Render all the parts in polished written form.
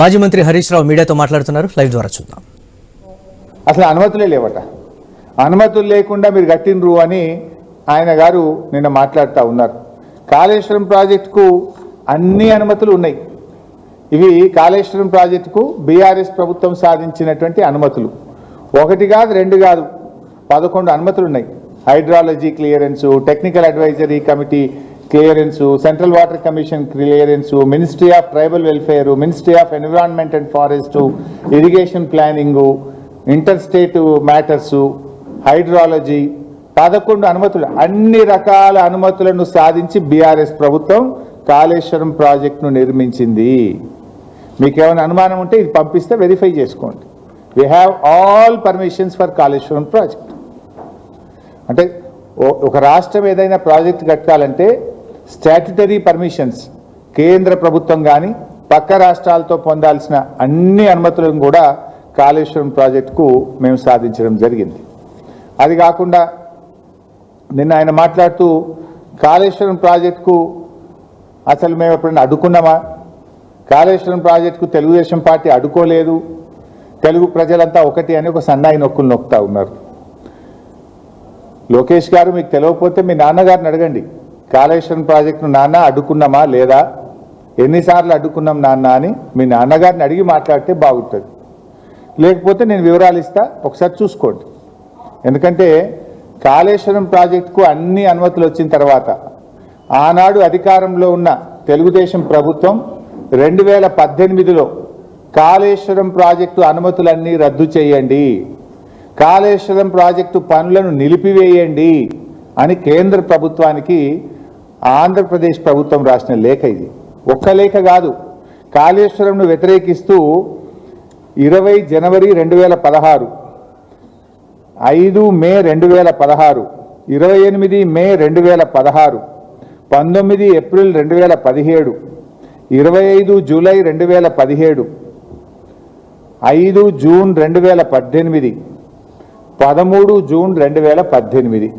మాజీ మంత్రి హరీష్ రావు మీడియాతో మాట్లాడుతున్నారు. లైవ్ ద్వారా చూద్దాం. అసలు అనుమతులే లేవట. అనుమతులు లేకుండా మీరు కట్టినరు అని ఆయన గారు నిన్న మాట్లాడుతూ ఉన్నారు. కాళేశ్వరం ప్రాజెక్టుకు అన్ని అనుమతులు ఉన్నాయి. ఇవి కాళేశ్వరం ప్రాజెక్టుకు బీఆర్ఎస్ ప్రభుత్వం సాధించినటువంటి అనుమతులు. ఒకటి కాదు, రెండు కాదు, 11 అనుమతులు ఉన్నాయి. Hydrology clearance, technical advisory committee clearance, central water commission clearance, ministry of tribal welfare, ministry of environment and forest, irrigation planning, inter state matters, hydrology, 11 అనుమతులు. అన్ని రకాల అనుమతులను సాధించి బీఆర్ఎస్ ప్రభుత్వం కాళేశ్వరం ప్రాజెక్టును నిర్మించింది. మీకేమైనా అనుమానం ఉంటే ఇది పంపిస్తే వెరిఫై చేసుకోండి. We have all permissions for Kaleshwaram project. అంటే ఒక రాష్ట్రం ఏదైనా ప్రాజెక్ట్ కట్టాలంటే స్టాట్యుటరీ పర్మిషన్స్ కేంద్ర ప్రభుత్వం కానీ పక్క రాష్ట్రాలతో పొందాల్సిన అన్ని అనుమతులను కూడా కాళేశ్వరం ప్రాజెక్టుకు మేము సాధించడం జరిగింది. అది కాకుండా నిన్న ఆయన మాట్లాడుతూ కాళేశ్వరం ప్రాజెక్టుకు అసలు మేము ఎప్పుడైనా అడ్డుకున్నామా? కాళేశ్వరం ప్రాజెక్టుకు తెలుగుదేశం పార్టీ అడ్డుకోలేదు, తెలుగు ప్రజలంతా ఒకటి అని ఒక సన్నాయి నొక్కులు నొక్కుతా ఉన్నారు. లోకేష్ గారు, మీకు తెలియకపోతే మీ నాన్నగారిని అడగండి. కాళేశ్వరం ప్రాజెక్టును నాన్న అడ్డుకున్నామా లేదా, ఎన్నిసార్లు అడ్డుకున్నాం నాన్న అని మీ నాన్నగారిని అడిగి మాట్లాడితే బాగుంటుంది. లేకపోతే నేను వివరాలు ఇస్తా, ఒకసారి చూసుకోండి. ఎందుకంటే కాళేశ్వరం ప్రాజెక్టుకు అన్ని అనుమతులు వచ్చిన తర్వాత ఆనాడు అధికారంలో ఉన్న తెలుగుదేశం ప్రభుత్వం 2018లో కాళేశ్వరం ప్రాజెక్టు అనుమతులన్నీ రద్దు చేయండి, కాళేశ్వరం ప్రాజెక్టు పనులను నిలిపివేయండి అని కేంద్ర ప్రభుత్వానికి ఆంధ్రప్రదేశ్ ప్రభుత్వం రాసిన లేఖ ఇది. ఒక్క లేఖ కాదు, కాళేశ్వరంను వ్యతిరేకిస్తూ 20 జనవరి 2016, 5 మే 2016, 28 మే 2016, 19 April 2017, 25 July 2017, 5 June 2018, 13 June 2018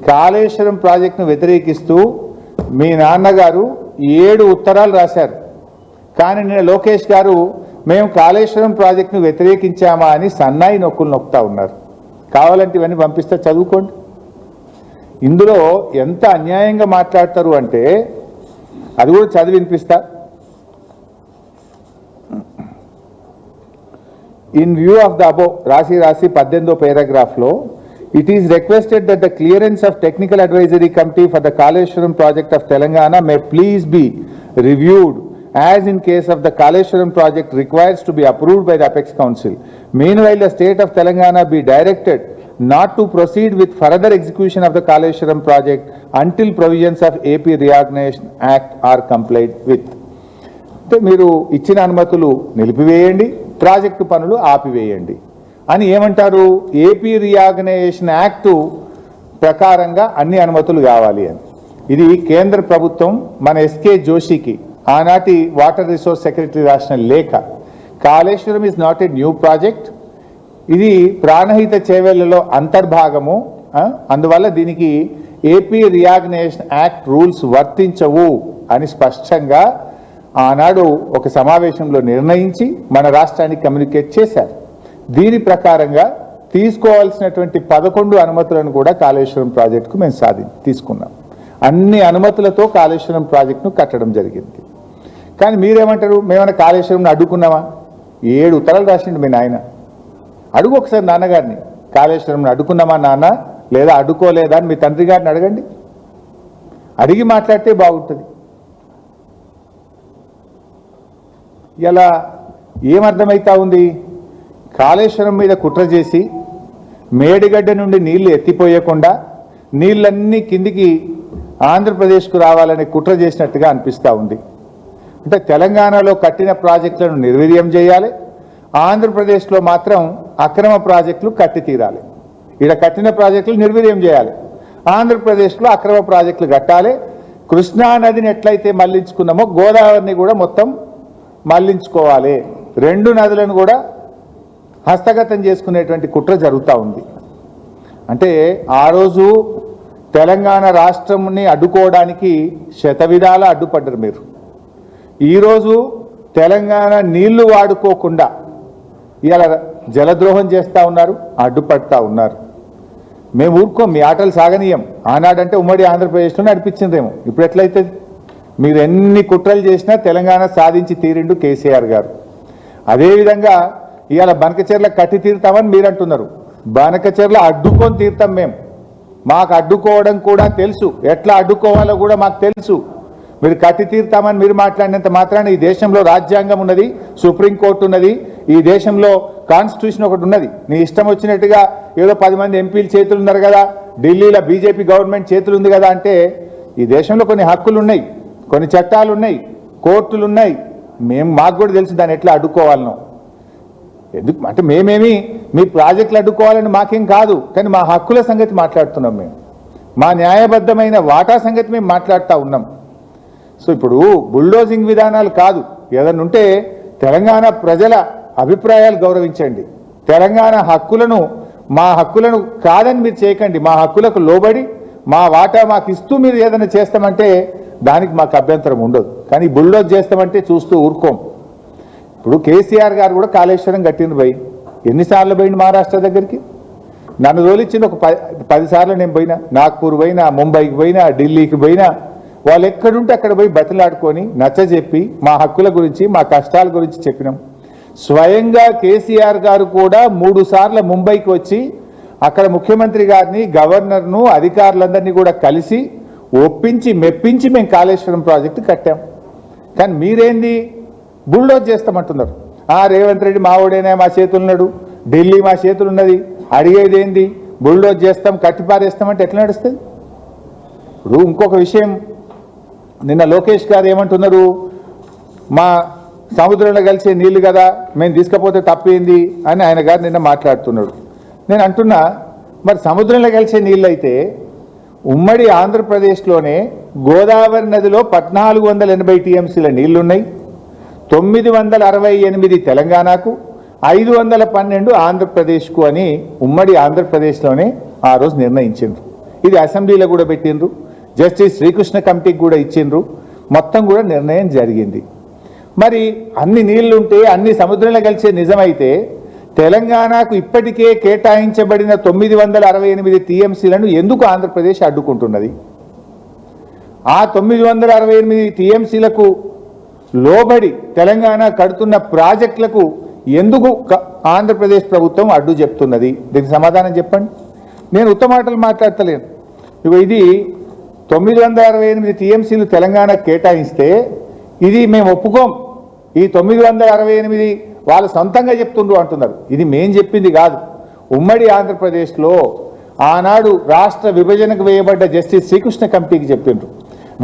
Kaleshwaram ప్రాజెక్టును వ్యతిరేకిస్తూ మీ నాన్నగారు 7 ఉత్తరాలు రాశారు. కానీ నిన్న లోకేష్ గారు మేము కాళేశ్వరం ప్రాజెక్టును వ్యతిరేకించామా అని సన్నాయి నొక్కులు నొక్కుతా ఉన్నారు. కావాలంటే ఇవన్నీ పంపిస్తే చదువుకోండి. ఇందులో ఎంత అన్యాయంగా మాట్లాడతారు అంటే అది కూడా చదివి వినిపిస్తా. In view of the above, రాసి 18వ paragraphలో, it is requested that the clearance of technical advisory committee for the Kaleshwaram project of Telangana may please be reviewed as in case of the Kaleshwaram project requires to be approved by the Apex Council. Meanwhile, the state of Telangana be directed not to proceed with further execution of the Kaleshwaram project until provisions of AP Reorganization Act are complied with. మీరు ఇచ్చిన అనుమతులు నిలిపివేయండి, project పనులు ఆపివేయండి అని ఏమంటారు? AP reorganisation act ప్రకారంగా అన్ని అనుమతులు కావాలి అని. ఇది కేంద్ర ప్రభుత్వం మన ఎస్కే జోషికి ఆనాటి వాటర్ రిసోర్స్ సెక్రటరీ రాసిన లేఖ. Kaleshwaram is not a new project, ఇది ప్రాణహిత చేవెళ్లలో అంతర్భాగము. అందువల్ల దీనికి ఏపీ రీఆర్గనైజేషన్ యాక్ట్ రూల్స్ వర్తించవు అని స్పష్టంగా ఆనాడు ఒక సమావేశంలో నిర్ణయించి మన రాష్ట్రానికి కమ్యూనికేట్ చేశారు. దీని ప్రకారంగా తీసుకోవాల్సినటువంటి 11 అనుమతులను కూడా కాళేశ్వరం ప్రాజెక్టుకు మేము తీసుకున్నాం. అన్ని అనుమతులతో కాళేశ్వరం ప్రాజెక్టును కట్టడం జరిగింది. కానీ మీరేమంటారు? మేమైనా కాళేశ్వరం అడ్డుకున్నామా? 7 ఉత్తరాలు రాసిండు మీ నాయన. అడుగు ఒకసారి నాన్నగారిని, కాళేశ్వరం అడ్డుకున్నామా నాన్న, లేదా అడ్డుకోలేదా అని మీ తండ్రి గారిని అడగండి. అడిగి మాట్లాడితే బాగుంటుంది. ఇలా ఏమర్థమవుతా ఉంది? కాళేశ్వరం మీద కుట్ర చేసి మేడిగడ్డ నుండి నీళ్లు ఎత్తిపోయకుండా నీళ్ళన్నీ కిందికి ఆంధ్రప్రదేశ్కు రావాలని కుట్ర చేసినట్టుగా అనిపిస్తూ ఉంది. అంటే తెలంగాణలో కట్టిన ప్రాజెక్టులను నిర్వీర్యం చేయాలి, ఆంధ్రప్రదేశ్లో మాత్రం అక్రమ ప్రాజెక్టులు కట్టి తీరాలి. ఇక్కడ కట్టిన ప్రాజెక్టులు నిర్వీర్యం చేయాలి, ఆంధ్రప్రదేశ్లో అక్రమ ప్రాజెక్టులు కట్టాలి. కృష్ణా నదిని ఎట్లయితే మళ్లించుకున్నామో గోదావరిని కూడా మొత్తం మళ్లించుకోవాలి. 2 నదులను కూడా హస్తగతం చేసుకునేటువంటి కుట్ర జరుగుతూ ఉంది. అంటే ఆ రోజు తెలంగాణ రాష్ట్రంని అడ్డుకోవడానికి శతవిధాల అడ్డుపడ్డారు మీరు. ఈరోజు తెలంగాణ నీళ్లు వాడుకోకుండా ఇలా జలద్రోహం చేస్తూ ఉన్నారు, అడ్డుపడతా ఉన్నారు. మేము ఊరుకోం, మీ ఆటలు సాగనీయం. ఆనాడంటే ఉమ్మడి ఆంధ్రప్రదేశ్లో నడిపించిందేమో, ఇప్పుడు ఎట్లయితే మీరు ఎన్ని కుట్రలు చేసినా తెలంగాణ సాధించి తీరిండు కేసీఆర్ గారు. అదేవిధంగా ఇవాళ బనకచెర్ల కట్టి తీరుతామని మీరు అంటున్నారు. బనకచెర్ల అడ్డుకొని తీరుతాం మేము. మాకు అడ్డుకోవడం కూడా తెలుసు, ఎట్లా అడ్డుకోవాలో కూడా మాకు తెలుసు. మీరు కట్టి తీరుతామని మీరు మాట్లాడినంత మాత్రాన ఈ దేశంలో రాజ్యాంగం ఉన్నది, సుప్రీంకోర్టు ఉన్నది, ఈ దేశంలో కాన్స్టిట్యూషన్ ఒకటి ఉన్నది. నీ ఇష్టం వచ్చినట్టుగా ఏదో 10 మంది ఎంపీలు చేతులు ఉన్నారు కదా, ఢిల్లీలో బీజేపీ గవర్నమెంట్ చేతులు ఉంది కదా అంటే, ఈ దేశంలో కొన్ని హక్కులు ఉన్నాయి, కొన్ని చట్టాలు ఉన్నాయి, కోర్టులు ఉన్నాయి. మాకు కూడా తెలుసు దాన్ని ఎట్లా అడ్డుకోవాలనో. ఎందుకు అంటే మేమేమి మీ ప్రాజెక్టులు అడ్డుకోవాలని మాకేం కాదు, కానీ మా హక్కుల సంగతి మాట్లాడుతున్నాం. మేము మా న్యాయబద్ధమైన వాటా సంగతి మేము మాట్లాడుతూ ఉన్నాం. సో ఇప్పుడు బుల్డోజింగ్ విధానాలు కాదు, ఏదన్నా ఉంటే తెలంగాణ ప్రజల అభిప్రాయాలు గౌరవించండి. తెలంగాణ హక్కులను, మా హక్కులను కాదని మీరు చేయకండి. మా హక్కులకు లోబడి మా వాటా మాకు ఇస్తూ మీరు ఏదైనా చేస్తామంటే దానికి మాకు అభ్యంతరం ఉండదు. కానీ బుల్డోజ్ చేస్తామంటే చూస్తూ ఊరుకోం. ఇప్పుడు కేసీఆర్ గారు కూడా కాళేశ్వరం కట్టింది పోయి ఎన్నిసార్లు పోయింది మహారాష్ట్ర దగ్గరికి? నన్ను తోలిచ్చింది ఒక 10 సార్లు నేను పోయినా. నాగ్పూర్ పోయినా, ముంబైకి పోయినా, ఢిల్లీకి పోయినా. వాళ్ళు ఎక్కడుంటే అక్కడ పోయి బతిలాడుకొని నచ్చజెప్పి మా హక్కుల గురించి, మా కష్టాల గురించి చెప్పినాం. స్వయంగా కేసీఆర్ గారు కూడా 3 సార్లు ముంబైకి వచ్చి అక్కడ ముఖ్యమంత్రి గారిని, గవర్నర్ను, అధికారులందరినీ కూడా కలిసి ఒప్పించి మెప్పించి మేము కాళేశ్వరం ప్రాజెక్టు కట్టాం. కానీ మీరేంది బుల్డోజ్ చేస్తామంటున్నారు. రేవంత్ రెడ్డి మావోడేనా, మా చేతులున్నాడు, ఢిల్లీ మా చేతులున్నది, అడిగేది ఏంది, బుల్డోజ్ చేస్తాం, కట్టిపారేస్తామంటే ఎట్లా నడుస్తుంది? ఇప్పుడు ఇంకొక విషయం, నిన్న లోకేష్ గారు ఏమంటున్నారు, మా సముద్రంలో కలిసే నీళ్లు కదా మేము తీసుకపోతే తప్పేంది అని ఆయన గారు నిన్న మాట్లాడుతున్నాడు. నేను అంటున్నా, మరి సముద్రంలో కలిసే నీళ్ళు అయితే ఉమ్మడి ఆంధ్రప్రదేశ్లోనే గోదావరి నదిలో 1480 టీఎంసీల నీళ్లున్నాయి. 968 తెలంగాణకు, 512 ఆంధ్రప్రదేశ్కు అని ఉమ్మడి ఆంధ్రప్రదేశ్లోనే ఆ రోజు నిర్ణయించిండ్రు. ఇది అసెంబ్లీలో కూడా పెట్టిండ్రు, జస్టిస్ శ్రీకృష్ణ కమిటీకి కూడా ఇచ్చిండ్రు, మొత్తం కూడా నిర్ణయం జరిగింది. మరి అన్ని నీళ్లుంటే, అన్ని సముద్రంలో కలిసే నిజమైతే తెలంగాణకు ఇప్పటికే కేటాయించబడిన 968 టీఎంసీలను ఎందుకు ఆంధ్రప్రదేశ్ అడ్డుకుంటున్నది? ఆ 968 టీఎంసీలకు లోబడి తెలంగాణ కడుతున్న ప్రాజెక్టులకు ఎందుకు ఆంధ్రప్రదేశ్ ప్రభుత్వం అడ్డు చెప్తున్నది? దీనికి సమాధానం చెప్పండి. నేను ఉత్తమాటలు మాట్లాడతలేను. ఇది 968 టీఎంసీలు తెలంగాణ కేటాయిస్తే ఇది మేము ఒప్పుకోం, ఈ 968 వాళ్ళు సొంతంగా చెప్తుండ్రు అంటున్నారు. ఇది మేం చెప్పింది కాదు. ఉమ్మడి ఆంధ్రప్రదేశ్లో ఆనాడు రాష్ట్ర విభజనకు వేయబడ్డ జస్టిస్ శ్రీకృష్ణ కమిటీకి చెప్పిండ్రు.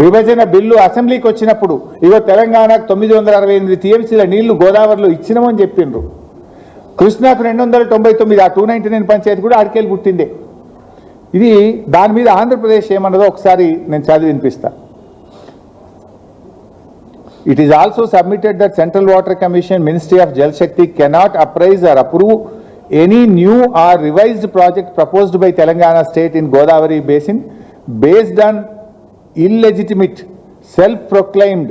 విభజన బిల్లు అసెంబ్లీకి వచ్చినప్పుడు ఇగో తెలంగాణకు 968 టీఎంసీల నీళ్లు గోదావరిలో ఇచ్చినామని చెప్పిండ్రు. కృష్ణాకు 299, ఆ 299 పంచాయతీ కూడా ఆడికెళ్ళి పుట్టిందే. ఇది దాని మీద ఆంధ్రప్రదేశ్ ఏమన్నదో ఒకసారి నేను చదివి వినిపిస్తా. It is also submitted that Central Water Commission, Ministry of Jal Shakti cannot appraise or approve any new or revised project proposed by Telangana state in Godavari basin based on illegitimate, self-proclaimed,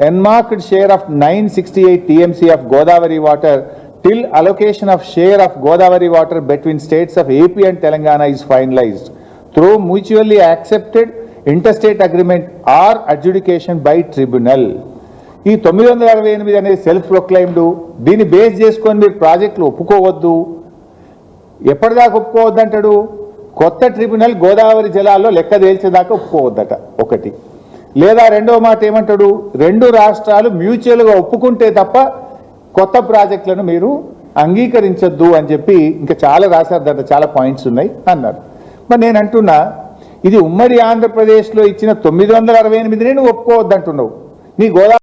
enmarked share of 968 TMC of Godavari water till allocation of share of Godavari water between states of AP and Telangana is finalized through mutually accepted interstate agreement or adjudication by tribunal. ఈ 968 అనేది self proclaimed. దీన్ని base చేసుకొని మీరు ప్రాజెక్టులు ఒప్పుకోవద్దు. ఎప్పటిదాకా ఒప్పుకోవద్దు అంటాడు? కొత్త tribunal Godavari జలాల్లో లెక్క తేల్చేదాకా ఒప్పుకోవద్దట ఒకటి. లేదా రెండవ మాట ఏమంటాడు, 2 రాష్ట్రాలు మ్యూచువల్గా ఒప్పుకుంటే తప్ప కొత్త ప్రాజెక్టులను మీరు అంగీకరించొద్దు అని చెప్పి ఇంకా చాలా రాశారు, దాంట్లో చాలా పాయింట్స్ ఉన్నాయి అన్నారు. మరి నేను అంటున్నా, ఇది ఉమ్మడి ఆంధ్రప్రదేశ్లో ఇచ్చిన 968 నువ్వు ఒప్పుకోవద్దు అంటున్నావు. నీ గోదావరి